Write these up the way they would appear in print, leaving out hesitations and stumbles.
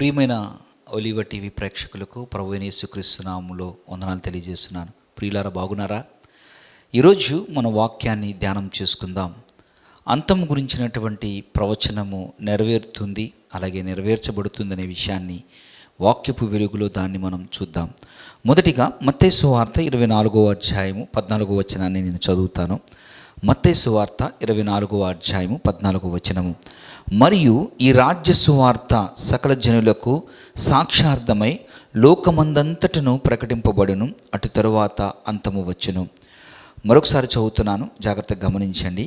ప్రియమైన ఒలివ టీవీ ప్రేక్షకులకు ప్రభువైన యేసుక్రీస్తు నామములో వందనాలు తెలియజేస్తున్నాను. ప్రియులారా, బాగున్నారా? ఈరోజు మన వాక్యాన్ని ధ్యానం చేసుకుందాం. అంతం గురించినటువంటి ప్రవచనము నెరవేరుతుంది, అలాగే నెరవేర్చబడుతుందనే విషయాన్ని వాక్యపు వెలుగులో దాన్ని మనం చూద్దాం. మొదటిగా మత్తయి సువార్త 24వ అధ్యాయము 14వ వచనాన్ని నేను చదువుతాను. మత్తయి సువార్త 24వ అధ్యాయము 14వ వచనము. మరియు ఈ రాజ్య సువార్త సకల జనులకు సాక్షార్థమై లోకమందంతటను ప్రకటింపబడును, అటు తరువాత అంతము వచ్చును. మరొకసారి చదువుతున్నాను, జాగ్రత్తగా గమనించండి.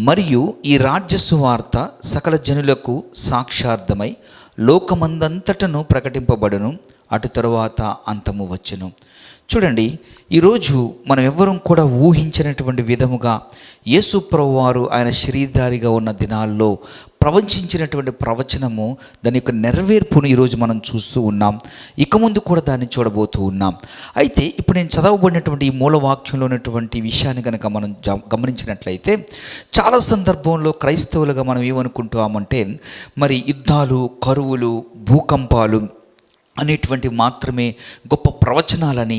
మరియు ఈ రాజ్య సువార్త సకల జనులకు సాక్షార్థమై లోకమందంతటను ప్రకటింపబడును, అటు తరువాత అంతము వచ్చును. చూడండి, ఈరోజు మనం ఎవ్వరం కూడా ఊహించినటువంటి విధముగా యేసు ప్రభువారు ఆయన శరీరధారిగా ఉన్న దినాల్లో ప్రవచించినటువంటి ప్రవచనము, దాని యొక్క నెరవేర్పును ఈరోజు మనం చూస్తూ ఉన్నాం. ఇక ముందు కూడా దాన్ని చూడబోతూ ఉన్నాం. అయితే ఇప్పుడు నేను చదవబడినటువంటి ఈ మూలవాక్యంలో ఉన్నటువంటి విషయాన్ని కనుక మనం గమనించినట్లయితే, చాలా సందర్భంలో క్రైస్తవులుగా మనం ఏమనుకుంటామంటే, మరి యుద్ధాలు, కరువులు, భూకంపాలు అనేటువంటి మాత్రమే గొప్ప ప్రవచనాలని,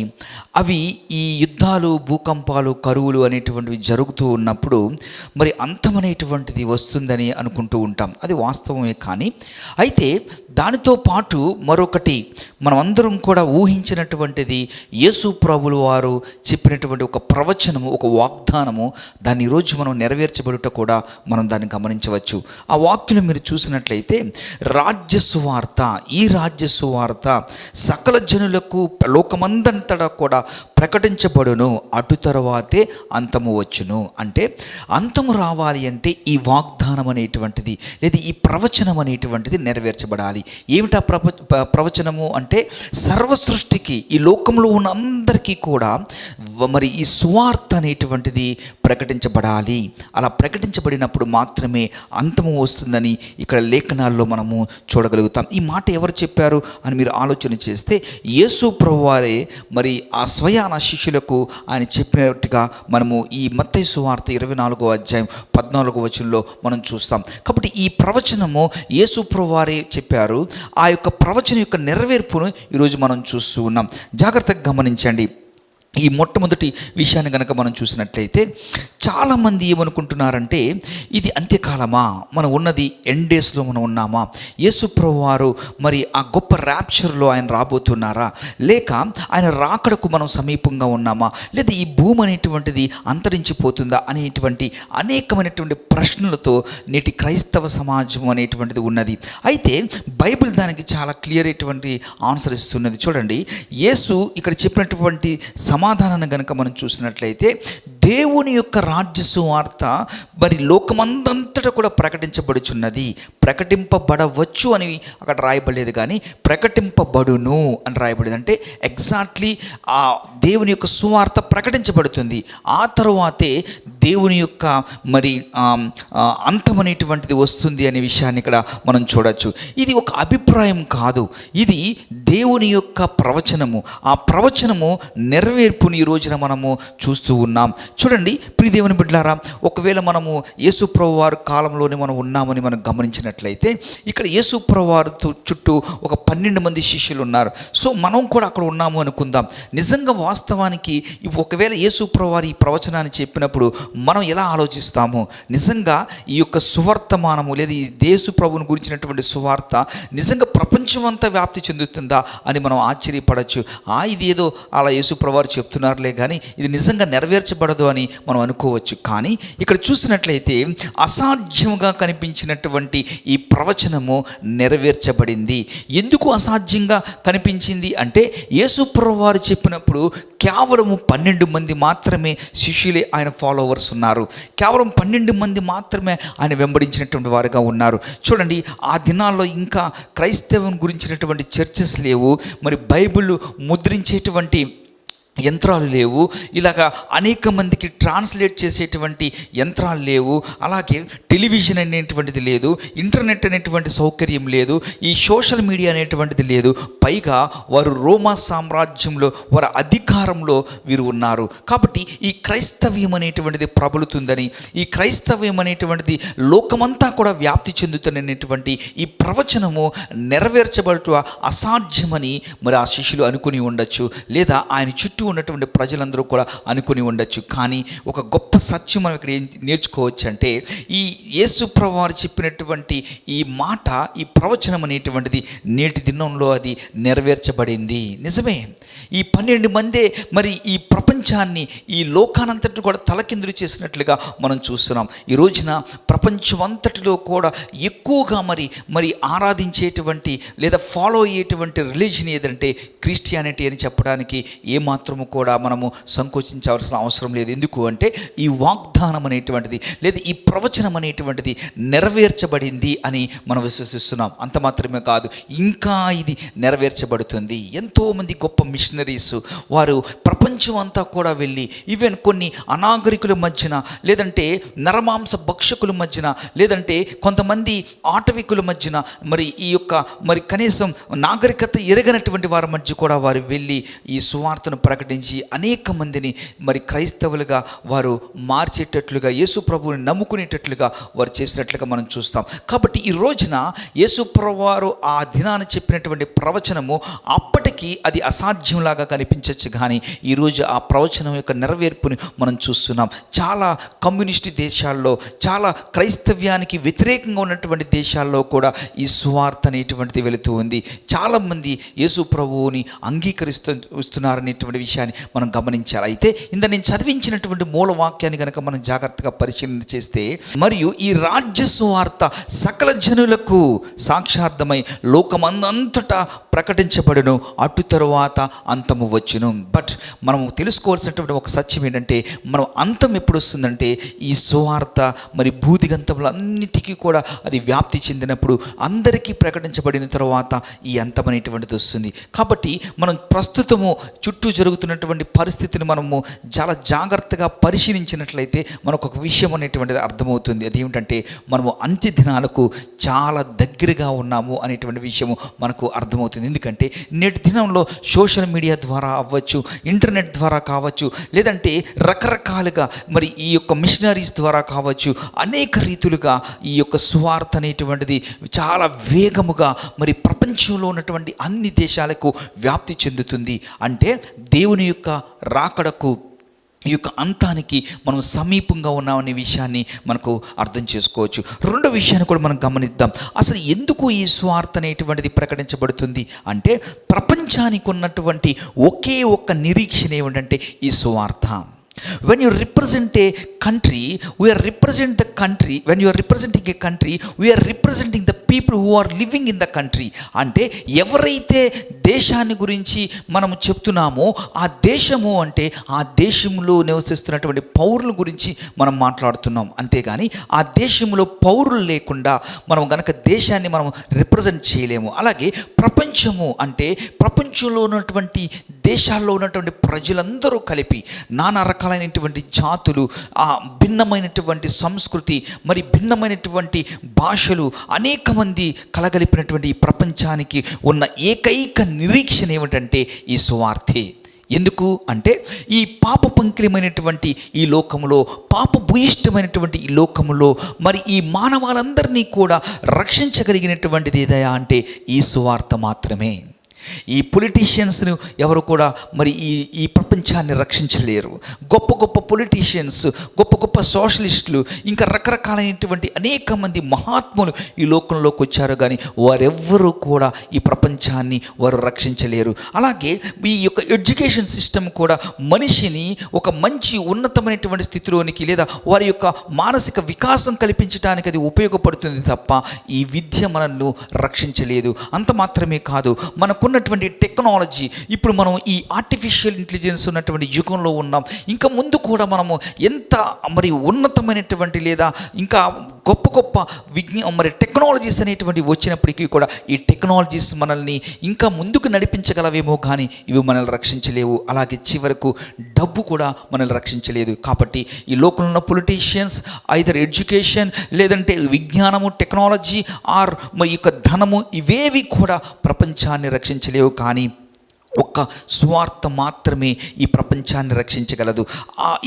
అవి ఈ యుద్ధాలు, భూకంపాలు, కరువులు అనేటువంటివి జరుగుతూ ఉన్నప్పుడు మరి అంతం అనేటువంటిది వస్తుందని అనుకుంటూ ఉంటాం. అది వాస్తవమే. కానీ అయితే దానితో పాటు మరొకటి మనం అందరం కూడా ఊహించినటువంటిది, యేసు ప్రభువుల వారు చెప్పినటువంటి ఒక ప్రవచనము, ఒక వాగ్దానము, దాన్ని ఈరోజు మనం నెరవేర్చబడుట కూడా మనం దాన్ని గమనించవచ్చు. ఆ వాక్యం మీరు చూసినట్లయితే, రాజ్య సువార్త, ఈ రాజ్య సువార్త సకల జనులకు లోకమందంతటా కూడా ప్రకటించబడును, అటు తర్వాతే అంతము వచ్చును. అంటే అంతము రావాలి అంటే ఈ వాగ్దానం అనేటువంటిది, లేదా ఈ ప్రవచనం అనేటువంటిది నెరవేర్చబడాలి. ఏమిటా ప్రవచనము అంటే, సర్వ సృష్టికి, ఈ లోకంలో ఉన్న అందరికీ కూడా మరి ఈ సువార్త అనేటువంటిది ప్రకటించబడాలి. అలా ప్రకటించబడినప్పుడు మాత్రమే అంతము వస్తుందని ఇక్కడ లేఖనాల్లో మనము చూడగలుగుతాం. ఈ మాట ఎవరు చెప్పారు అని మీరు ఆలోచన చేస్తే, యేసు ప్రభువారే మరి ఆ స్వయాన శిష్యులకు ఆయన చెప్పినట్టుగా మనము ఈ మత్తయి సువార్త 24వ అధ్యాయం 14వ వచనంలో మనం చూస్తాం. కాబట్టి ఈ ప్రవచనము యేసు ప్రభువారే చెప్పారు. ఆ యొక్క ప్రవచనం యొక్క నెరవేర్పును ఈరోజు మనం చూస్తూ ఉన్నాం. జాగ్రత్తగా గమనించండి. ఈ మొట్టమొదటి విషయాన్ని కనుక మనం చూసినట్లయితే, చాలామంది ఏమనుకుంటున్నారంటే, ఇది అంత్యకాలమా, మనం ఉన్నది ఎండ్ డేస్లో మనం ఉన్నామా, యేసు ప్రభువారు మరి ఆ గొప్ప ర్యాప్చర్లో ఆయన రాబోతున్నారా, లేక ఆయన రాకడకు మనం సమీపంగా ఉన్నామా, లేదా ఈ భూమి అనేటువంటిది అంతరించిపోతుందా అనేటువంటి అనేకమైనటువంటి ప్రశ్నలతో నేటి క్రైస్తవ సమాజం అనేటువంటిది ఉన్నది. అయితే బైబిల్ దానికి చాలా క్లియర్ అయినటువంటి ఆన్సర్ ఇస్తున్నది. చూడండి, యేసు ఇక్కడ చెప్పినటువంటి సమాధానాన్ని కనుక మనం చూసినట్లయితే, దేవుని యొక్క రాజ్య సువార్త మరి లోకమందంతటా కూడా ప్రకటించబడుచున్నది. ప్రకటింపబడవచ్చు అని అక్కడ రాయబడలేదు, కానీ ప్రకటింపబడును అని రాయబడింది. అంటే ఎగ్జాక్ట్లీ ఆ దేవుని యొక్క సువార్త ప్రకటించబడుతుంది. ఆ తరువాతే దేవుని యొక్క మరి అంతం అనేటువంటిది వస్తుంది అనే విషయాన్ని ఇక్కడ మనం చూడవచ్చు. ఇది ఒక అభిప్రాయం కాదు, ఇది దేవుని యొక్క ప్రవచనము. ఆ ప్రవచనము నెరవేర్పుని ఈ రోజున మనము చూస్తూ ఉన్నాం. చూడండి ప్రియ దేవుని బిడ్డలారా, ఒకవేళ మనము యేసు ప్రభువారి కాలంలోనే మనం ఉన్నామని మనం గమనించినట్లయితే, ఇక్కడ యేసు ప్రభువారి చుట్టూ ఒక 12 మంది శిష్యులు ఉన్నారు. సో మనం కూడా అక్కడ ఉన్నాము అనుకుందాం. నిజంగా వాస్తవానికి ఒకవేళ యేసు ప్రభువారి ఈ ప్రవచనాన్ని చెప్పినప్పుడు మనం ఎలా ఆలోచిస్తాము? నిజంగా ఈ యొక్క సువర్తమానము, లేదా ఈ యేసు ప్రభువుని గురించినటువంటి సువార్త నిజంగా ప్రపంచమంతా వ్యాప్తి చెందుతుందా అని మనం ఆశ్చర్యపడవచ్చు. ఇది ఏదో అలా యేసు ప్రభువారు చెప్తున్నారులే, కానీ ఇది నిజంగా నెరవేర్చబడదు అని మనం అనుకోవచ్చు. కానీ ఇక్కడ చూసినట్లయితే అసాధ్యంగా కనిపించినటువంటి ఈ ప్రవచనము నెరవేర్చబడింది. ఎందుకు అసాధ్యంగా కనిపించింది అంటే, యేసు ప్రభువారు చెప్పినప్పుడు కేవలము 12 మంది మాత్రమే శిష్యులే ఆయన ఫాలోవర్స్ ఉన్నారు. కేవలం 12 మంది మాత్రమే ఆయన వెంబడించినటువంటి వారుగా ఉన్నారు. చూడండి, ఆ దినాల్లో ఇంకా క్రైస్తవం గురించినటువంటి చర్చెస్ లేవు. మరి బైబిల్ ముద్రించేటువంటి యంత్రాలు లేవు, ఇలాగా అనేక మందికి ట్రాన్స్లేట్ చేసేటువంటి యంత్రాలు లేవు, అలాగే టెలివిజన్ అనేటువంటిది లేదు, ఇంటర్నెట్ అనేటువంటి సౌకర్యం లేదు, ఈ సోషల్ మీడియా అనేటువంటిది లేదు. పైగా వారు రోమా సామ్రాజ్యంలో వారి అధికారంలో వీరు ఉన్నారు. కాబట్టి ఈ క్రైస్తవ్యం అనేటువంటిది ప్రబలుతుందని, ఈ క్రైస్తవ్యం అనేటువంటిది లోకమంతా కూడా వ్యాప్తి చెందుతున్నటువంటి ఈ ప్రవచనము నెరవేర్చబడట అసాధ్యమని మరి ఆ శిష్యులు అనుకుని ఉండొచ్చు, లేదా ఆయన చుట్టూ ఉన్నటువంటి ప్రజలందరూ కూడా అనుకుని ఉండొచ్చు. కానీ ఒక గొప్ప సత్యం మనం ఇక్కడ ఏం నేర్చుకోవచ్చు అంటే, ఈ యేసు ప్రభువారు చెప్పినటువంటి ఈ మాట, ఈ ప్రవచనం అనేటువంటిది నేటి దినంలో అది నెరవేర్చబడింది. నిజమే, ఈ 12 మందే మరి ఈ ప్రపంచాన్ని, ఈ లోకానంతటిని కూడా తలకిందులు చేసినట్లుగా మనం చూస్తున్నాం. ఈ రోజున ప్రపంచమంతటిలో కూడా ఎక్కువగా మరి ఆరాధించేటువంటి లేదా ఫాలో అయ్యేటువంటి రిలీజన్ ఏదంటే క్రిస్టియానిటీ అని చెప్పడానికి ఏమాత్రము కూడా మనము సంకోచించవలసిన అవసరం లేదు. ఎందుకు అంటే ఈ వాగ్దానం అనేటువంటిది లేదా ఈ ప్రవచనం అనేటువంటిది నెరవేర్చబడింది అని మనం విశ్వసిస్తున్నాం. అంత మాత్రమే కాదు, ఇంకా ఇది నెరవేర్చబడుతుంది. ఎంతోమంది గొప్ప మిషనరీస్ వారు ప్రపంచం అంతా కూడా వెళ్ళి, ఈవెన్ కొన్ని అనాగరికుల మధ్యన, లేదంటే నరమాంస భక్షకుల మధ్యన, లేదంటే కొంతమంది ఆటవికుల మధ్యన, మరి ఈ యొక్క మరి కనీసం నాగరికత ఎరగనటువంటి వారి మధ్య కూడా వారు వెళ్ళి ఈ సువార్తను ప్రకటించి అనేక మందిని మరి క్రైస్తవులుగా వారు మార్చేటట్లుగా, యేసు ప్రభువుని నమ్ముకునేటట్లుగా వారు చేసినట్లుగా మనం చూస్తాం. కాబట్టి ఈ రోజున యేసు ప్రభువారు ఆ దినాన్ని చెప్పినటువంటి ప్రవచనము అప్పటికి అది అసాధ్యంలాగా కనిపించవచ్చు, కానీ ఈరోజు ఆ ప్రవచనం యొక్క నెరవేర్పుని మనం చూస్తున్నాం. చాలా కమ్యూనిస్ట్ దేశాల్లో, చాలా క్రైస్తవ్యానికి వ్యతిరేకంగా ఉన్నటువంటి దేశాల్లో కూడా ఈ సువార్త అనేటువంటిది వెళుతూ ఉంది. చాలామంది యేసు ప్రభువుని అంగీకరిస్తున్నారనేటువంటి విషయాన్ని మనం గమనించాలి. అయితే ఇంత నేను చదివించినటువంటి మూల వాక్యాన్ని కనుక మనం జాగ్రత్తగా పరిశీలన చేస్తే, మరియు ఈ రాజ్య సువార్త సకల జనులకు సాక్షార్థమై లోకమందంతటా ప్రకటించబడును, అటు తరువాత అంతము వచ్చును. బట్ మనం తెలుసుకోవాల్సినటువంటి ఒక సత్యం ఏంటంటే, మనం అంతం ఎప్పుడు వస్తుందంటే ఈ సువార్త మరి భూదిగంతములన్నిటికీ కూడా అది వ్యాప్తి చెందినప్పుడు, అందరికీ ప్రకటించబడిన తర్వాత ఈ అంతం అనేటువంటిది వస్తుంది. కాబట్టి మనం ప్రస్తుతము చుట్టూ జరుగుతున్నటువంటి పరిస్థితిని మనము చాలా జాగ్రత్తగా పరిశీలించినట్లయితే మనకు ఒక విషయం అనేటువంటిది అర్థమవుతుంది. అదేమిటంటే, మనము అంత్య దినాలకు చాలా దగ్గరగా ఉన్నాము అనేటువంటి విషయము మనకు అర్థమవుతుంది. ఎందుకంటే నేటి దినంలో సోషల్ మీడియా ద్వారా అవ్వచ్చు, ఇంటర్నెట్ ద్వారా కావచ్చు, లేదంటే రకరకాలుగా మరి ఈ యొక్క మిషనరీస్ ద్వారా కావచ్చు, అనేక రీతులుగా ఈ యొక్క సువార్త అనేటువంటిది చాలా వేగముగా మరి ప్రపంచంలో ఉన్నటువంటి అన్ని దేశాలకు వ్యాప్తి చెందుతుంది. అంటే దేవుని యొక్క రాకడకు, ఈ యొక్క అంతానికి మనం సమీపంగా ఉన్నామనే విషయాన్ని మనకు అర్థం చేసుకోవచ్చు. రెండో విషయాన్ని కూడా మనం గమనిద్దాం. అసలు ఎందుకు ఈ సువార్త అనేటువంటిది ప్రకటించబడుతుంది అంటే, ప్రపంచానికి ఉన్నటువంటి ఒకే ఒక్క నిరీక్షణ ఏమిటంటే ఈ సువార్త. When you represent a country, we are represent the country. When you are representing a country, we are representing the people who are living in the country. అంటే ఎవరైతే దేశాన్ని గురించి మనము చెప్తున్నామో ఆ దేశము అంటే ఆ దేశంలో నివసిస్తున్నటువంటి పౌరుల గురించి మనం మాట్లాడుతున్నాం. అంతేగాని ఆ దేశంలో పౌరులు లేకుండా మనం గనక దేశాన్ని మనం రిప్రజెంట్ చేయలేము. అలాగే ప్రపంచము అంటే ప్రపంచంలో ఉన్నటువంటి దేశాల్లో ఉన్నటువంటి ప్రజలందరూ కలిపి నానా రకాలైనటువంటి జాతులు, ఆ భిన్నమైనటువంటి సంస్కృతి, మరి భిన్నమైనటువంటి భాషలు, అనేక మంది కలగలిపినటువంటి ఈ ప్రపంచానికి ఉన్న ఏకైక నిరీక్షణ ఏమిటంటే ఈ సువార్తే. ఎందుకు అంటే, ఈ పాప పంకిలమైనటువంటి ఈ లోకములో, పాప భూయిష్టమైనటువంటి ఈ లోకములో మరి ఈ మానవాళందరినీ కూడా రక్షించగలిగినటువంటిది ఏదయా అంటే ఈ సువార్త మాత్రమే. ఈ పొలిటీషియన్స్ను ఎవరు కూడా మరి ఈ ప్రపంచాన్ని రక్షించలేరు. గొప్ప గొప్ప పొలిటీషియన్స్, గొప్ప గొప్ప సోషలిస్టులు, ఇంకా రకరకాలైనటువంటి అనేక మంది మహాత్ములు ఈ లోకంలోకి వచ్చారు, కానీ వారెవ్వరూ కూడా ఈ ప్రపంచాన్ని వారు రక్షించలేరు. అలాగే ఈ యొక్క ఎడ్యుకేషన్ సిస్టమ్ కూడా మనిషిని ఒక మంచి ఉన్నతమైనటువంటి స్థితిలోనికి లేదా వారి యొక్క మానసిక వికాసం కల్పించడానికి అది ఉపయోగపడుతుంది తప్ప ఈ విద్య మనల్ని రక్షించలేదు. అంత మాత్రమే కాదు, మనకున్నటువంటి టెక్నాలజీ, ఇప్పుడు మనం ఈ ఆర్టిఫిషియల్ ఇంటెలిజెన్స్ ఉన్నటువంటి యుగంలో ఉన్నాం. ఇంకా ముందు కూడా మనము ఎంత మరి ఉన్నతమైనటువంటి లేదా ఇంకా గొప్ప గొప్ప టెక్నాలజీస్ అనేటువంటివి వచ్చినప్పటికీ కూడా ఈ టెక్నాలజీస్ మనల్ని ఇంకా ముందుకు నడిపించగలవేమో కానీ ఇవి మనల్ని రక్షించలేవు. అలాగే చివరకు డబ్బు కూడా మనల్ని రక్షించలేదు. కాబట్టి ఈ లోకంలో ఉన్న పొలిటీషియన్స్ ఐదర్ ఎడ్యుకేషన్, లేదంటే విజ్ఞానము, టెక్నాలజీ ఆర్ ఈ యొక్క ధనము, ఇవేవి కూడా ప్రపంచాన్ని రక్షించలేవు. కానీ ఒక్క సువార్త మాత్రమే ఈ ప్రపంచాన్ని రక్షించగలదు.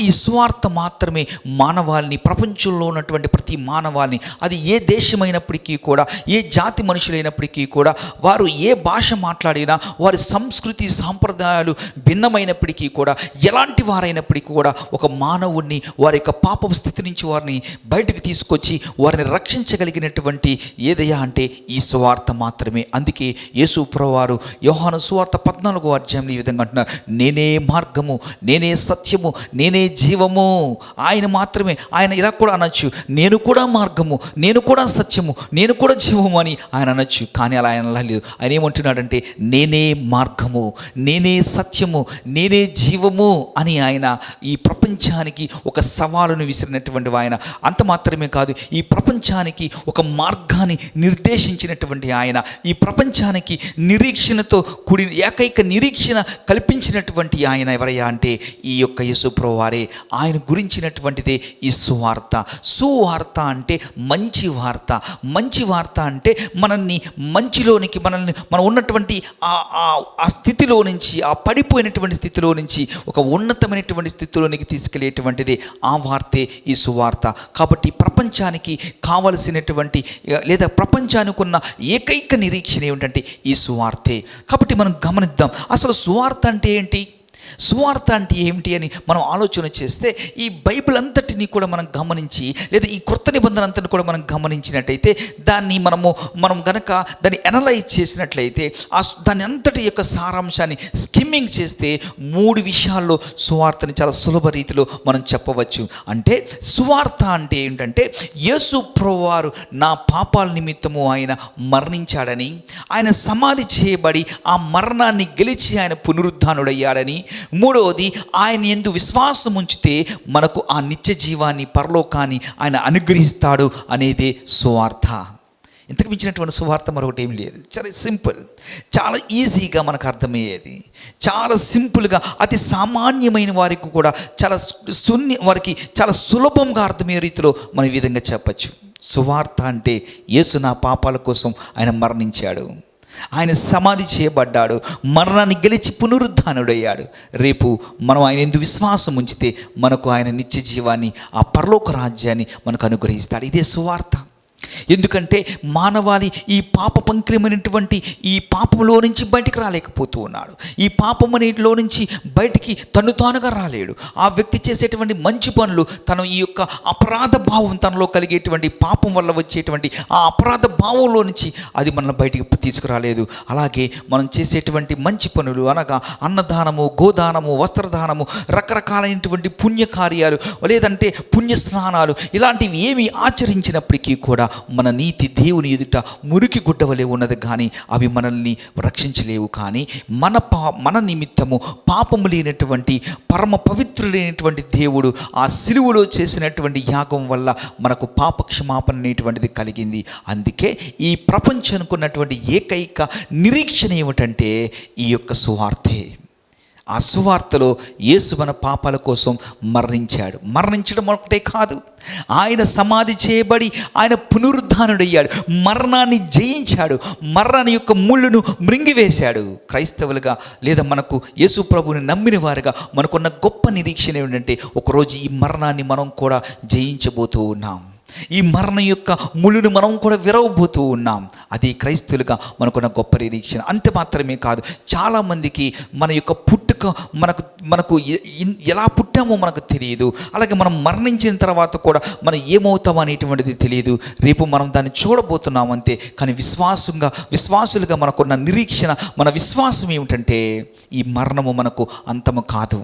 ఈ సువార్త మాత్రమే మానవాళిని, ప్రపంచంలో ఉన్నటువంటి ప్రతి మానవాళిని, అది ఏ దేశమైనప్పటికీ కూడా, ఏ జాతి మనుషులైనప్పటికీ కూడా, వారు ఏ భాష మాట్లాడినా, వారి సంస్కృతి సాంప్రదాయాలు భిన్నమైనప్పటికీ కూడా, ఎలాంటి వారైనప్పటికీ కూడా ఒక మానవుణ్ణి వారి యొక్క పాపపు స్థితి నుంచి వారిని బయటకు తీసుకొచ్చి వారిని రక్షించగలిగినటువంటి ఏదయ్యా అంటే ఈ సువార్త మాత్రమే. అందుకే యేసు ప్రభువారు యోహాను సువార్త 14వ అధ్యాయంలో ఈ విధంగా అంటున్నారు, నేనే మార్గము, నేనే సత్యము, నేనే జీవము. ఆయన మాత్రమే. ఆయన ఇలా కూడా అనొచ్చు, నేను కూడా మార్గము, నేను కూడా సత్యము, నేను కూడా జీవము అని ఆయన అనొచ్చు. కానీ అలా ఆయన లేదు. ఆయన ఏమంటున్నాడంటే నేనే మార్గము, నేనే సత్యము, నేనే జీవము అని ఆయన ఈ ప్రపంచానికి ఒక సవాలును విసిరినటువంటి ఆయన. అంత మాత్రమే కాదు, ఈ ప్రపంచానికి ఒక మార్గాన్ని నిర్దేశించినటువంటి ఆయన, ఈ ప్రపంచానికి నిరీక్షణతో కూడిన ఏకైక నిరీక్షణ కల్పించినటువంటి ఆయన ఎవరయ్యా అంటే ఈ యొక్క యేసు ప్రభువారే. ఆయన గురించినటువంటిదే ఈ సువార్త. సువార్త అంటే మంచి వార్త. మంచి వార్త అంటే మనల్ని మంచిలోనికి, మనం ఉన్నటువంటి ఆ స్థితిలో నుంచి, ఆ పడిపోయినటువంటి స్థితిలో నుంచి ఒక ఉన్నతమైనటువంటి స్థితిలోనికి తీసుకెళ్లేటువంటిదే ఆ వార్తే ఈ సువార్త. కాబట్టి ప్రపంచానికి కావలసినటువంటి, లేదా ప్రపంచానికి ఉన్న ఏకైక నిరీక్షణ ఏమిటంటే ఈ సువార్తే. కాబట్టి మనం గమనిద్దాం, అసలు సువార్త అంటే ఏంటి, సువార్త అంటే ఏమిటి అని మనం ఆలోచన చేస్తే, ఈ బైబిల్ అంతటిని కూడా మనం గమనించి, లేదా ఈ కొత్త నిబంధన అంతటిని కూడా మనం గమనించినట్టయితే, దాన్ని మనం గనక దాన్ని అనలైజ్ చేసినట్లయితే, దాని అంతటి యొక్క సారాంశాన్ని స్కిమ్మింగ్ చేస్తే 3 విషయాల్లో సువార్తని చాలా సులభ రీతిలో మనం చెప్పవచ్చు. అంటే సువార్త అంటే ఏంటంటే, యేసు ప్రభువారు నా పాపాల నిమిత్తము ఆయన మరణించాడని, ఆయన సమాధి చేయబడి ఆ మరణాన్ని గెలిచి ఆయన పునరుద్ధానుడయ్యాడని, మూడవది ఆయన యందు విశ్వాసం ఉంచితే మనకు ఆ నిత్య జీవాన్ని, పరలోకాన్ని ఆయన అనుగ్రహిస్తాడు అనేదే సువార్త. ఇంతకు మించినటువంటి సువార్త మరొకటి ఏమి లేదు. చాలా సింపుల్, చాలా ఈజీగా మనకు అర్థమయ్యేది, చాలా సింపుల్గా, అతి సామాన్యమైన వారికి కూడా వారికి చాలా సులభంగా అర్థమయ్యే రీతిలో మనం ఈ విధంగా చెప్పచ్చు. సువార్త అంటే యేసు నా పాపాల కోసం ఆయన మరణించాడు, ఆయన సమాధి చేయబడ్డాడు, మరణాన్ని గెలిచి పునరుద్ధానుడయ్యాడు. రేపు మనం ఆయన ఎందు విశ్వాసం ఉంచితే మనకు ఆయన నిత్య జీవాన్ని, ఆ పరలోక రాజ్యాన్ని మనకు అనుగ్రహిస్తాడు. ఇదే సువార్త. ఎందుకంటే మానవాళి ఈ పాప పంకిలమైనటువంటి ఈ పాపంలో నుంచి బయటికి రాలేకపోతూ ఉన్నాడు. ఈ పాపం అనేటిలో నుంచి బయటికి తను తానుగా రాలేడు. ఆ వ్యక్తి చేసేటువంటి మంచి పనులు, తను ఈ యొక్క అపరాధ భావం తనలో కలిగేటువంటి పాపం వల్ల వచ్చేటువంటి ఆ అపరాధ భావంలో నుంచి అది మనల్ని బయటికి తీసుకురాలేదు. అలాగే మనం చేసేటువంటి మంచి పనులు అనగా అన్నదానము, గోదానము, వస్త్రదానము, రకరకాలైనటువంటి పుణ్యకార్యాలు, లేదంటే పుణ్యస్నానాలు, ఇలాంటివి ఏమి ఆచరించినప్పటికీ కూడా మన నీతి దేవుని ఎదుట మురికి గుడ్డవలే ఉన్నది, కానీ అవి మనల్ని రక్షించలేవు. కానీ మన నిమిత్తము పాపము లేనటువంటి పరమ పవిత్రుడైనటువంటి దేవుడు ఆ సిలువలో చేసినటువంటి యాగం వల్ల మనకు పాప క్షమాపణ అనేటువంటిది కలిగింది. అందుకే ఈ ప్రపంచానికి ఉన్నటువంటి ఏకైక నిరీక్షణ ఏమిటంటే ఈ యొక్క సువార్తే. ఆ సువార్తలో యేసు మన పాపాల కోసం మరణించాడు. మరణించడం ఒకటే కాదు, ఆయన సమాధి చేయబడి ఆయన పునరుద్ధానుడయ్యాడు, మరణాన్ని జయించాడు, మరణాన్ని యొక్క ముళ్ళును మృంగివేశాడు. క్రైస్తవులుగా లేదా మనకు యేసు ప్రభువుని నమ్మిన వారుగా మనకున్న గొప్ప నిరీక్షణ ఏమిటంటే, ఒకరోజు ఈ మరణాన్ని మనం కూడా జయించబోతూ ఉన్నాం. ఈ మరణం యొక్క ముళ్ళును మనం కూడా విరవబోతూ ఉన్నాం. అది క్రైస్తవులుగా మనకున్న గొప్ప నిరీక్షణ. అంతే మాత్రమే కాదు, చాలామందికి మన యొక్క పుట్టుక మనకు ఎలా పుట్టామో మనకు తెలియదు. అలాగే మనం మరణించిన తర్వాత కూడా మనం ఏమవుతాం అనేటువంటిది తెలియదు. రేపు మనం దాన్ని చూడబోతున్నాం అంతే. కానీ విశ్వాసులుగా మనకున్న నిరీక్షణ, మన విశ్వాసం ఏమిటంటే ఈ మరణము మనకు అంతము కాదు.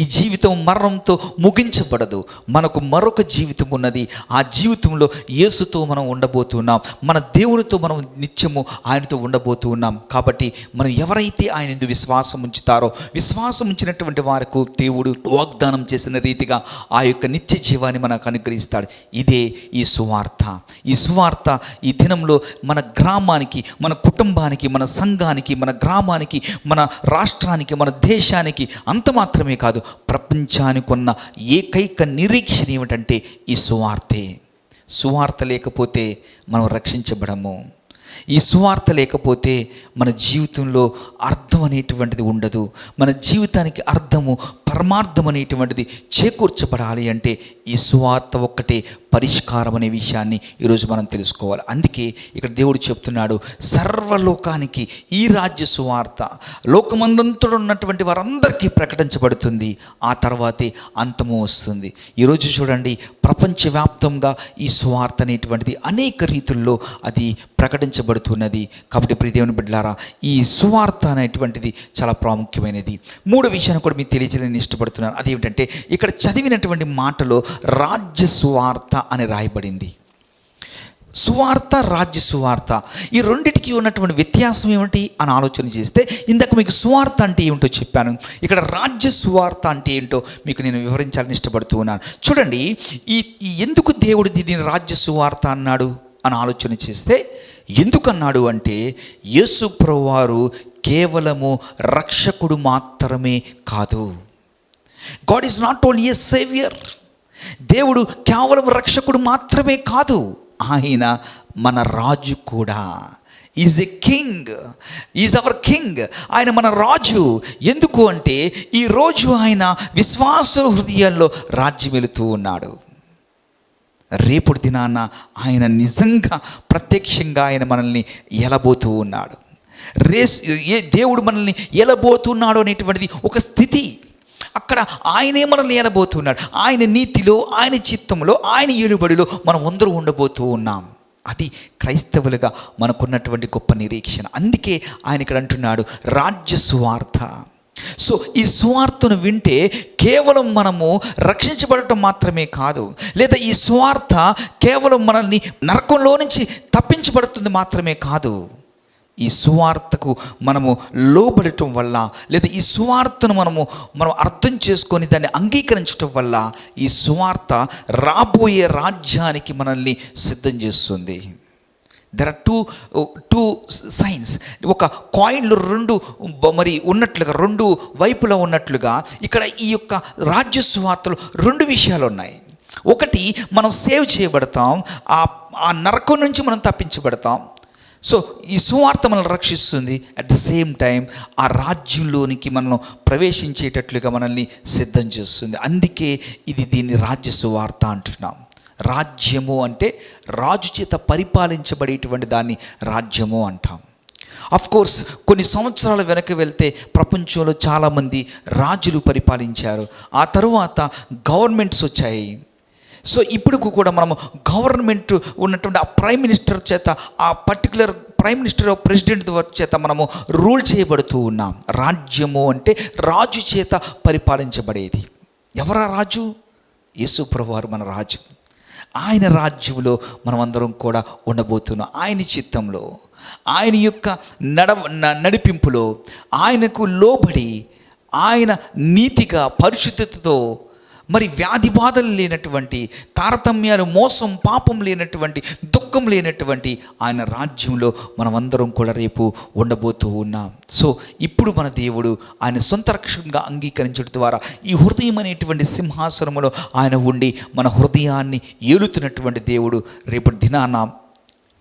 ఈ జీవితం మరణంతో ముగించబడదు. మనకు మరొక జీవితం ఉన్నది. ఆ జీవితంలో యేసుతో మనం ఉండబోతున్నాం. మన దేవునితో మనం నిత్యము ఆయనతో ఉండబోతూ ఉన్నాం. కాబట్టి మనం ఎవరైతే ఆయన యందు విశ్వాసం ఉంచుతారో, విశ్వాసం ఉంచినటువంటి వారికి దేవుడు వాగ్దానం చేసిన రీతిగా ఆ యొక్క నిత్య జీవాన్ని మనకు అనుగ్రహిస్తాడు. ఇదే ఈ సువార్త. ఈ సువార్త ఈ దినంలో మన గ్రామానికి, మన కుటుంబానికి, మన సంఘానికి, మన గ్రామానికి, మన రాష్ట్రానికి, మన దేశానికి, అంత మాత్రమే కాదు, ప్రపంచానికి ఉన్న ఏకైక నిరీక్షణ ఏమిటంటే ఈ సువార్తే. సువార్త లేకపోతే మనం రక్షించబడము. ఈ సువార్త లేకపోతే మన జీవితంలో అర్థం అనేటువంటిది ఉండదు. మన జీవితానికి అర్థము, పరమార్థం అనేటువంటిది చేకూర్చబడాలి అంటే ఈ సువార్త ఒక్కటే పరిష్కారం అనే విషయాన్ని ఈరోజు మనం తెలుసుకోవాలి. అందుకే ఇక్కడ దేవుడు చెప్తున్నాడు, సర్వలోకానికి ఈ రాజ్య సువార్త లోకమందంతటా ఉన్నటువంటి వారందరికీ ప్రకటించబడుతుంది, ఆ తర్వాతే అంతము వస్తుంది. ఈరోజు చూడండి, ప్రపంచవ్యాప్తంగా ఈ సువార్త అనేటువంటిది అనేక రీతుల్లో అది ప్రకటించబడుతున్నది. కాబట్టి ప్రియ దేవుని బిడ్డలారా, ఈ సువార్త అనేటువంటిది చాలా ప్రాముఖ్యమైనది. మూడో విషయాన్ని కూడా మీకు తెలియజేయాలని ఇష్టపడుతున్నాను. అదేమిటంటే, ఇక్కడ చదివినటువంటి మాటలో రాజ్య సువార్త అని రాయబడింది. సువార్త, రాజ్య సువార్త, ఈ రెండిటికి ఉన్నటువంటి వ్యత్యాసం ఏమిటి అని ఆలోచన చేస్తే, ఇందాక మీకు సువార్త అంటే ఏమిటో చెప్పాను, ఇక్కడ రాజ్య సువార్త అంటే ఏంటో మీకు నేను వివరించాలని ఇష్టపడుతూ ఉన్నాను. చూడండి, ఈ ఎందుకు దేవుడు దీన్ని రాజ్య సువార్త అన్నాడు అని ఆలోచన చేస్తే, ఎందుకన్నాడు అంటే, యేసు ప్రభువారు కేవలము రక్షకుడు మాత్రమే కాదు. God is not only A saviour. దేవుడు కేవలం రక్షకుడు మాత్రమే కాదు, ఆయన మన రాజు కూడా. Is a king, is our king. ఆయన మన రాజు. ఎందుకు అంటే, ఈరోజు ఆయన విశ్వాసుల హృదయాల్లో రాజ్యం వెళుతూ ఉన్నాడు. రేపటి దినాన ఆయన నిజంగా ప్రత్యక్షంగా ఆయన మనల్ని ఎలబోతూ ఉన్నాడు. దేవుడు మనల్ని ఎలబోతున్నాడు అనేటువంటిది ఒక స్థితి. అక్కడ ఆయనే మనల్ని ఎలబోతున్నాడు. ఆయన నీతిలో, ఆయన చిత్తంలో, ఆయన ఏలుబడిలో మనం అందరూ ఉండబోతూ ఉన్నాం. అది క్రైస్తవులుగా మనకున్నటువంటి గొప్ప నిరీక్షణ. అందుకే ఆయన ఇక్కడ అంటున్నాడు రాజ్య సువార్త. సో ఈ సువార్తను వింటే కేవలం మనము రక్షించబడటం మాత్రమే కాదు, లేదా ఈ సువార్త కేవలం మనల్ని నరకంలో నుంచి తప్పించబడుతుంది మాత్రమే కాదు. ఈ సువార్తకు మనము లోబడటం వల్ల, లేదా ఈ సువార్తను మనం అర్థం చేసుకొని దాన్ని అంగీకరించటం వల్ల ఈ సువార్త రాబోయే రాజ్యానికి మనల్ని సిద్ధం చేస్తుంది. There are two signs. ఒక కాయిన్లు రెండు మరి ఉన్నట్లుగా, రెండు వైపులా ఉన్నట్లుగా ఇక్కడ ఈ యొక్క రాజ్య సువార్తలో రెండు విషయాలు ఉన్నాయి. ఒకటి, మనం సేవ్ చేయబడతాం, ఆ నరకం నుంచి మనం తప్పించబడతాం. సో ఈ సువార్త మనల్ని రక్షిస్తుంది. అట్ ద సేమ్ టైం ఆ రాజ్యంలోనికి మనం ప్రవేశించేటట్లుగా మనల్ని సిద్ధం చేస్తుంది. అందుకే దీన్ని రాజ్య సువార్త అంటున్నాం. రాజ్యము అంటే రాజు చేత పరిపాలించబడేటువంటి దాన్ని రాజ్యము అంటాం. కోర్స్ కొన్ని సంవత్సరాల వెనక్కి వెళ్తే ప్రపంచంలో చాలామంది రాజులు పరిపాలించారు. ఆ తరువాత గవర్నమెంట్స్ వచ్చాయి. సో ఇప్పుడు కూడా మనము గవర్నమెంట్ ఉన్నటువంటి ఆ ప్రైమ్ మినిస్టర్ చేత, ఆ పర్టికులర్ ప్రైమ్ మినిస్టర్ ప్రెసిడెంట్ చేత మనము రూల్ చేయబడుతూ ఉన్నాం. రాజ్యము అంటే రాజు చేత పరిపాలించబడేది. ఎవరా రాజు? యేసు ప్రభువారు మన రాజు. ఆయన రాజ్యంలో మనమందరం కూడా ఉండబోతున్నాం. ఆయన చిత్తంలో, ఆయన యొక్క నడిపింపులో, ఆయనకు లోబడి, ఆయన నీతిగా, పరిశుద్ధతతో, మరి వ్యాధి బాధలు లేనటువంటి, తారతమ్యాలు, మోసం, పాపం లేనటువంటి, దుఃఖం లేనటువంటి ఆయన రాజ్యంలో మనమందరం కూడా రేపు ఉండబోతూ ఉన్నాం. సో ఇప్పుడు మన దేవుడు ఆయన సొంత రక్షణగా అంగీకరించడం ద్వారా ఈ హృదయం అనేటువంటి సింహాసనములో ఆయన ఉండి మన హృదయాన్ని ఏలుతున్నటువంటి దేవుడు రేపటి దినాన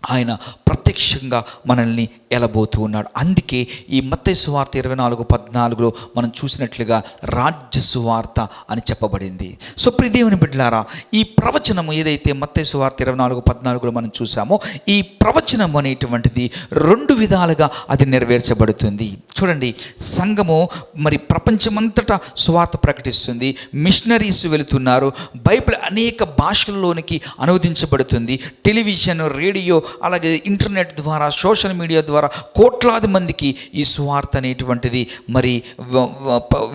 ఆయన ప్రత్యక్షంగా మనల్ని ఎలబోతూ ఉన్నాడు. అందుకే ఈ మత్తయి సువార్త 24:14 మనం చూసినట్లుగా రాజ్య సువార్త అని చెప్పబడింది. సో ప్రియ దేవుని బిడ్డలారా, ఈ ప్రవచనము ఏదైతే మత్తయి సువార్త 24:14 మనం చూసామో, ఈ ప్రవచనం అనేటువంటిది రెండు విధాలుగా అది నెరవేర్చబడుతుంది. చూడండి, సంఘము మరి ప్రపంచమంతటా సువార్త ప్రకటిస్తుంది. మిషనరీస్ వెళుతున్నారు. బైబిల్ అనేక భాషల్లోనికి అనువదించబడుతుంది. టెలివిజన్, రేడియో, అలాగే ఇంటర్నెట్ ద్వారా, సోషల్ మీడియా ద్వారా కోట్లాది మందికి ఈ సువార్త అనేటువంటిది మరి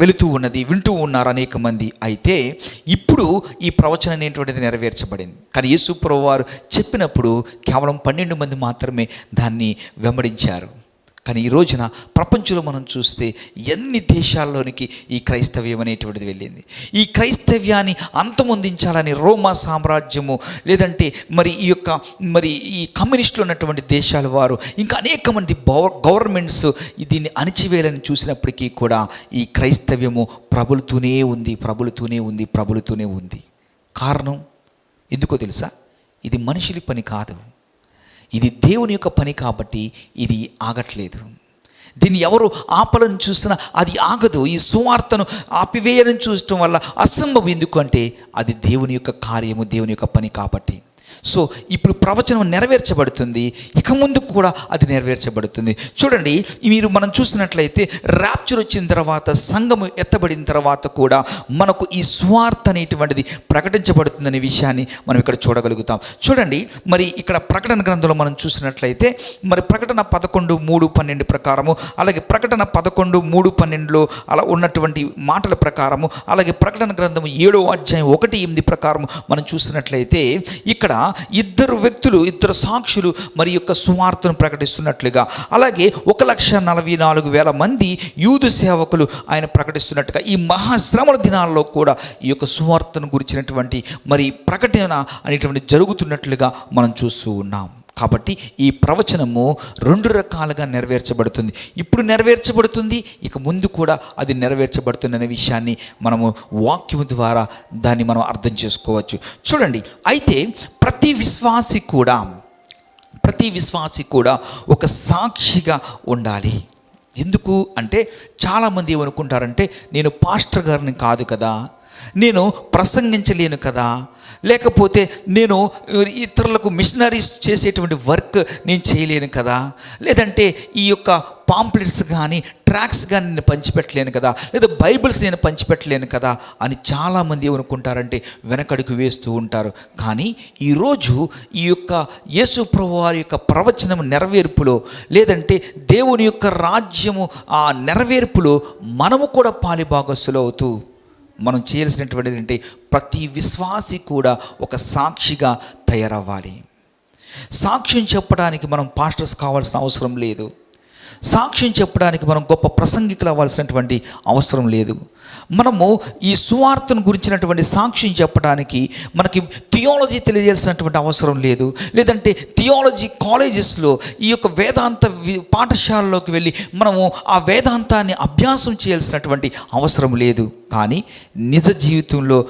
వెళుతూ ఉన్నది, వింటూ ఉన్నారు అనేక మంది. అయితే ఇప్పుడు ఈ ప్రవచనం అనేటువంటిది నెరవేర్చబడింది. కానీ యేసు ప్రభువారు చెప్పినప్పుడు కేవలం 12 మంది మాత్రమే దాన్ని వెంబడించారు. కానీ ఈ రోజున ప్రపంచంలో మనం చూస్తే ఎన్ని దేశాల్లోనికి ఈ క్రైస్తవ్యం అనేటువంటిది వెళ్ళింది. ఈ క్రైస్తవ్యాన్ని అంతమొందించాలని రోమా సామ్రాజ్యము, లేదంటే ఈ కమ్యూనిస్టులు ఉన్నటువంటి దేశాల వారు, ఇంకా అనేక మంది గవర్నమెంట్స్ దీన్ని అణిచివేయాలని చూసినప్పటికీ కూడా ఈ క్రైస్తవ్యము ప్రబలుతూనే ఉంది. కారణం ఎందుకో తెలుసా? ఇది మనుషుల పని కాదు, ఇది దేవుని యొక్క పని. కాబట్టి ఇది ఆగట్లేదు. దీన్ని ఎవరు ఆపాలని చూసినా అది ఆగదు. ఈ సువార్తను ఆపివేయడం చూడటం వల్ల అసంభవం. ఎందుకంటే అది దేవుని యొక్క కార్యము, దేవుని యొక్క పని కాబట్టి. సో ఇప్పుడు ప్రవచనం నెరవేర్చబడుతుంది, ఇక ముందు కూడా అది నెరవేర్చబడుతుంది. చూడండి, మనం చూసినట్లయితే ర్యాప్చర్ వచ్చిన తర్వాత, సంఘము ఎత్తబడిన తర్వాత కూడా మనకు ఈ సువార్త అనేటువంటిది ప్రకటించబడుతుందనే విషయాన్ని మనం ఇక్కడ చూడగలుగుతాం. చూడండి, మరి ఇక్కడ ప్రకటన గ్రంథంలో మనం చూసినట్లయితే మరి ప్రకటన 11:3-12 ప్రకారము, అలాగే ప్రకటన 11:3-12లో అలా ఉన్నటువంటి మాటల ప్రకారము, అలాగే ప్రకటన గ్రంథము 7వ అధ్యాయం 1-8 ప్రకారము మనం చూసినట్లయితే ఇక్కడ ఇద్దరు సాక్షులు మరి యొక్క సువార్తను ప్రకటిస్తున్నట్లుగా, అలాగే 1,44,000 మంది యూదు సేవకులు ఆయన ప్రకటిస్తున్నట్టుగా ఈ మహాశ్రమల దినాల్లో కూడా ఈ యొక్క సువార్తను గురించినటువంటి మరి ప్రకటన అనేటువంటి జరుగుతున్నట్లుగా మనం చూస్తూ ఉన్నాం. కాబట్టి ఈ ప్రవచనము 2 రకాలుగా నెరవేర్చబడుతుంది. ఇప్పుడు నెరవేర్చబడుతుంది, ఇక ముందు కూడా అది నెరవేర్చబడుతుంది అనే విషయాన్ని మనము వాక్యము ద్వారా దాన్ని మనం అర్థం చేసుకోవచ్చు. చూడండి, అయితే ప్రతి విశ్వాసి కూడా ఒక సాక్షిగా ఉండాలి. ఎందుకు అంటే చాలామంది ఏమనుకుంటారంటే, నేను పాస్టర్ గారిని కాదు కదా, నేను ప్రసంగించలేను కదా, లేకపోతే నేను ఇతరులకు మిషనరీస్ చేసేటువంటి వర్క్ నేను చేయలేను కదా, లేదంటే ఈ యొక్క పాంప్లెట్స్ కానీ ట్రాక్స్ కానీ నేను పంచిపెట్టలేను కదా, లేదా బైబిల్స్ నేను పంచిపెట్టలేను కదా అని చాలామంది ఏమనుకుంటారంటే వెనకడుగు వేస్తూ ఉంటారు. కానీ ఈరోజు ఈ యొక్క యేసు ప్రభువారి యొక్క ప్రవచనం నెరవేర్పులో, లేదంటే దేవుని యొక్క రాజ్యము ఆ నెరవేర్పులో మనము కూడా పాలిభాగస్తులు అవుతూ మనం చేయాల్సినటువంటిది ఏంటంటే ప్రతి విశ్వాసి కూడా ఒక సాక్షిగా తయారవ్వాలి. సాక్ష్యం చెప్పడానికి మనం పాస్టర్స్ కావాల్సిన అవసరం లేదు. సాక్ష్యం చెప్పడానికి మనం గొప్ప ప్రసంగికులు అవ్వాల్సినటువంటి అవసరం లేదు. మనము ఈ సువార్తను గురించినటువంటి సాక్ష్యం చెప్పడానికి మనకి థియాలజీ తెలియజేయాల్సినటువంటి అవసరం లేదు, లేదంటే థియాలజీ కాలేజెస్లో ఈ యొక్క వేదాంత పాఠశాలలోకి వెళ్ళి మనము ఆ వేదాంతాన్ని అభ్యాసం చేయాల్సినటువంటి అవసరం లేదు. కానీ నిజ జీవితంలో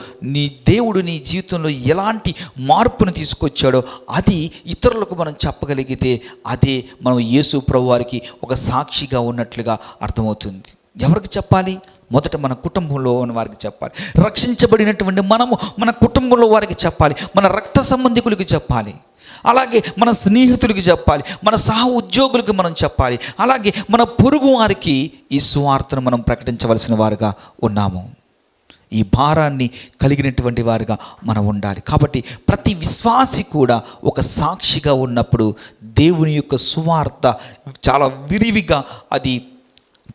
దేవుడు నీ జీవితంలో ఎలాంటి మార్పును తీసుకొచ్చాడో అది ఇతరులకు మనం చెప్పగలిగితే అదే మనం యేసు ప్రభువారికి ఒక సాక్షిగా ఉన్నట్లుగా అర్థమవుతుంది. ఎవరికి చెప్పాలి? మొదట మన కుటుంబంలో ఉన్న వారికి చెప్పాలి. రక్షించబడినటువంటి మనము మన కుటుంబంలో వారికి చెప్పాలి, మన రక్త సంబంధికులకి చెప్పాలి, అలాగే మన స్నేహితులకి చెప్పాలి, మన సహ ఉద్యోగులకు మనం చెప్పాలి, అలాగే మన పొరుగు వారికి ఈ సువార్తను మనం ప్రకటించవలసిన వారుగా ఉన్నాము. ఈ భారాన్ని కలిగినటువంటి వారుగా మనం ఉండాలి. కాబట్టి ప్రతి విశ్వాసి కూడా ఒక సాక్షిగా ఉన్నప్పుడు దేవుని యొక్క సువార్త చాలా విరివిగా అది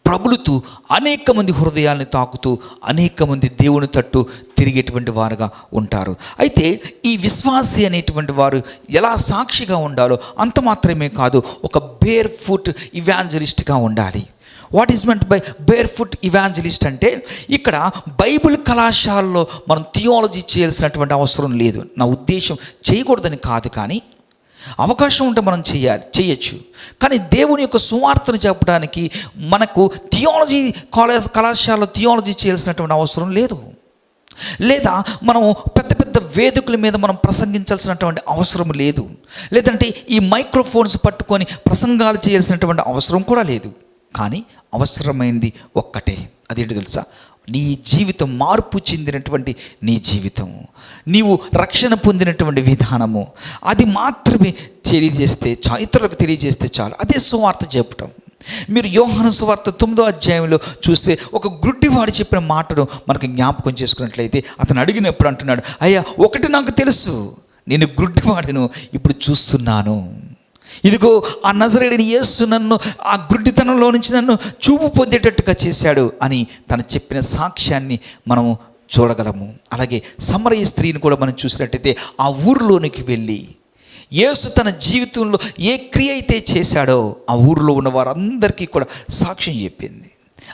ప్రబలుతూ అనేక మంది హృదయాల్ని తాకుతూ అనేక మంది దేవుని తట్టు తిరిగేటువంటి వారుగా ఉంటారు. అయితే ఈ విశ్వాసి అనేటువంటి వారు ఎలా సాక్షిగా ఉండాలో అంత మాత్రమే కాదు, ఒక బేర్ ఫుట్ ఇవాంజలిస్ట్గా ఉండాలి. What is meant by bear foot evangelist అంటే ఇక్కడ బైబిల్ కళాశాలలో మనం థియాలజీ చేయాల్సినటువంటి అవసరం లేదు. నా ఉద్దేశం చేయకూడదని కాదు, కానీ అవకాశం ఉంటే మనం చేయొచ్చు. కానీ దేవుని యొక్క సువార్తను చెప్పడానికి మనకు థియాలజీ కళాశాలలో థియాలజీ చేయాల్సినటువంటి అవసరం లేదు, లేదా మనము పెద్ద పెద్ద వేదికల మీద మనం ప్రసంగించాల్సినటువంటి అవసరం లేదు, లేదంటే ఈ మైక్రోఫోన్స్ పట్టుకొని ప్రసంగాలు చేయాల్సినటువంటి అవసరం కూడా లేదు. కానీ అవసరమైంది ఒక్కటే, అదేంటి తెలుసా? నీ జీవితం మార్పు చెందినటువంటి నీ జీవితం, నీవు రక్షణ పొందినటువంటి విధానము, అది మాత్రమే తెలియజేస్తే చాలు, ఇతరులకు తెలియజేస్తే చాలు. అదే సువార్త చెప్పటం. మీరు యోహాను సువార్త 9వ అధ్యాయంలో చూస్తే ఒక గుడ్డివాడు చెప్పిన మాటను మనకు జ్ఞాపకం చేసుకున్నట్లయితే అతను అడిగినప్పుడు అంటున్నాడు, అయ్యా ఒకటి నాకు తెలుసు, నేను గుడ్డివాడను, ఇప్పుడు చూస్తున్నాను. ఇదిగో ఆ నజరేయుడైన యేసు నన్ను ఆ గుడ్డితనంలో నుంచి నన్ను చూపు పొందేటట్టుగా చేశాడు అని తను చెప్పిన సాక్ష్యాన్ని మనము చూడగలము. అలాగే సమరయ స్త్రీని కూడా మనం చూసినట్టయితే ఆ ఊరిలోనికి వెళ్ళి యేసు తన జీవితంలో ఏ క్రియ అయితే చేశాడో ఆ ఊరిలో ఉన్న వారందరికీ కూడా సాక్ష్యం చెప్పింది.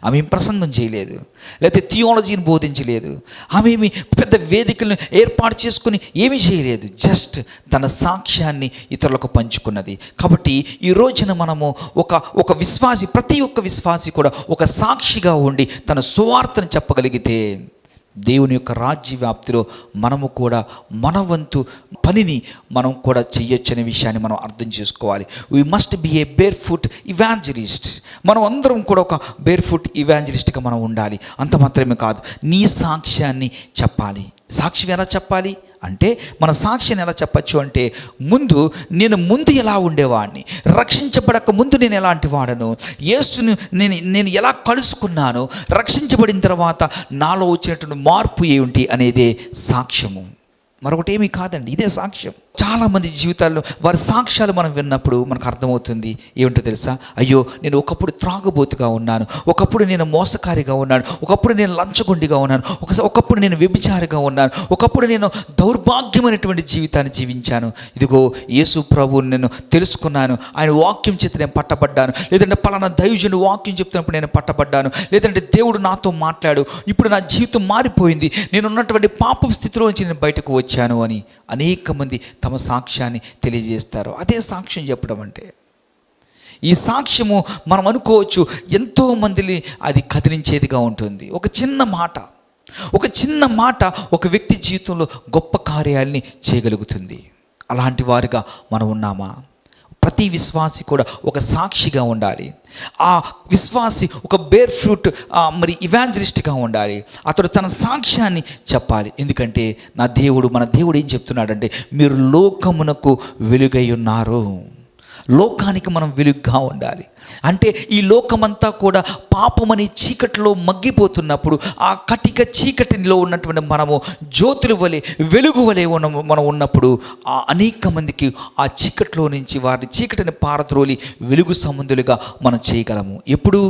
ఆమె ఏం ప్రసంగం చేయలేదు, లేకపోతే థియాలజీని బోధించలేదు, ఆమె ఏమి పెద్ద వేదికలను ఏర్పాటు చేసుకుని ఏమీ చేయలేదు. జస్ట్ తన సాక్ష్యాన్ని ఇతరులకు పంచుకున్నది. కాబట్టి ఈ రోజున మనము ఒక విశ్వాసి, ప్రతి ఒక్క విశ్వాసి కూడా ఒక సాక్షిగా ఉండి తన సువార్తను చెప్పగలిగితే దేవుని యొక్క రాజ్య వ్యాప్తిలో మనము కూడా మన వంతు పనిని మనం కూడా చెయ్యొచ్చనే విషయాన్ని మనం అర్థం చేసుకోవాలి. We must be A bear foot evangelist. మనం అందరం కూడా ఒక బేర్ ఫుట్ ఇవాంజలిస్ట్గా మనం ఉండాలి. అంత మాత్రమే కాదు, నీ సాక్ష్యాన్ని చెప్పాలి. సాక్ష్యం ఎలా చెప్పాలి అంటే, మన సాక్ష్యాన్ని ఎలా చెప్పచ్చు అంటే, నేను ముందు ఎలా ఉండేవాడిని, రక్షించబడక ముందు నేను ఎలాంటి వాడను, యేసుని నేను ఎలా కలుసుకున్నాను, రక్షించబడిన తర్వాత నాలో వచ్చినటువంటి మార్పు ఏమిటి అనేదే సాక్ష్యము. మరొకటి ఏమీ కాదండి, ఇదే సాక్ష్యం. చాలామంది జీవితాల్లో వారి సాక్ష్యాలు మనం విన్నప్పుడు మనకు అర్థమవుతుంది. ఏమిటో తెలుసా? అయ్యో, నేను ఒకప్పుడు త్రాగుబోతుగా ఉన్నాను, ఒకప్పుడు నేను మోసకారిగా ఉన్నాను, ఒకప్పుడు నేను లంచగొండిగా ఉన్నాను, ఒకప్పుడు నేను వ్యభిచారిగా ఉన్నాను, ఒకప్పుడు నేను దౌర్భాగ్యమైనటువంటి జీవితాన్ని జీవించాను. ఇదిగో యేసు ప్రభువుని నేను తెలుసుకున్నాను, ఆయన వాక్యం చేత నేను పట్టబడ్డాను, లేదంటే పలానా దైవజనుడు వాక్యం చెప్తున్నప్పుడు నేను పట్టబడ్డాను, లేదంటే దేవుడు నాతో మాట్లాడు, ఇప్పుడు నా జీవితం మారిపోయింది, నేను ఉన్నటువంటి పాప స్థితిలో నుంచి నేను బయటకు వచ్చాను అని అనేక మంది తమ సాక్ష్యాన్ని తెలియజేస్తారు. అదే సాక్ష్యం చెప్పడం అంటే. ఈ సాక్ష్యము మనం అనుకోవచ్చు ఎంతో మందిని అది కదిలించేదిగా ఉంటుంది. ఒక చిన్న మాట ఒక వ్యక్తి జీవితంలో గొప్ప కార్యాలని చేయగలుగుతుంది. అలాంటి వారిగా మనం ఉన్నామా? ప్రతి విశ్వాసి కూడా ఒక సాక్షిగా ఉండాలి. ఆ విశ్వాసి ఒక బేర్ ఫ్రూట్ ఇవాంజలిస్ట్గా ఉండాలి. అతడు తన సాక్ష్యాన్ని చెప్పాలి. ఎందుకంటే మన దేవుడు ఏం చెప్తున్నాడంటే, మీరు లోకమునకు వెలుగై ఉన్నారు. లోకానికి మనం వెలుగుగా ఉండాలి. అంటే ఈ లోకమంతా కూడా పాపమని చీకటిలో మగ్గిపోతున్నప్పుడు, ఆ కటిక చీకటిలో ఉన్నటువంటి మనము జ్యోతుల వలె, వెలుగు వలె మనం ఉన్నప్పుడు ఆ అనేక మందికి ఆ చీకటిలో నుంచి వారిని చీకటిని పారద్రోలి వెలుగు సంబంధులుగా మనం చేయగలము. ఎప్పుడు?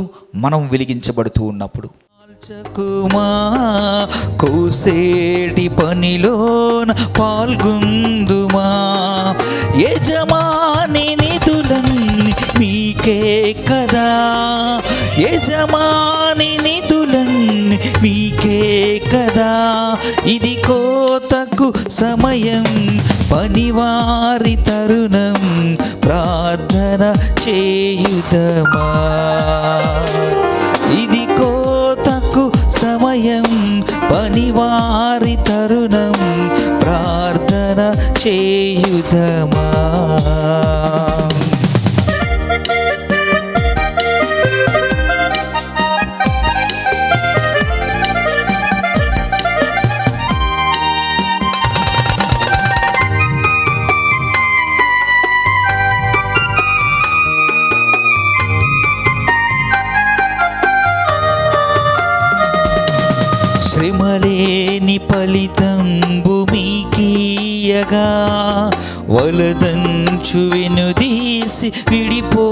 మనం వెలిగించబడుతూ ఉన్నప్పుడు. కోసేటి పనిలోన పాల్గొందుమా, యజమాని నిధులన్నీ మీకే కదా, యజమాని నిధులన్నీ మీకే కదా, ఇది కోతకు సమయం, పనివారి తరుణం, ప్రార్థన చేయుదమా. ఇది కోతకు సమయం, పనివారి తరుణం, ప్రార్థన చేయుదమా. శ్రమలేని ఫలితంబు మీకీయగా, వలదంచు వెనుదీసి విడిపో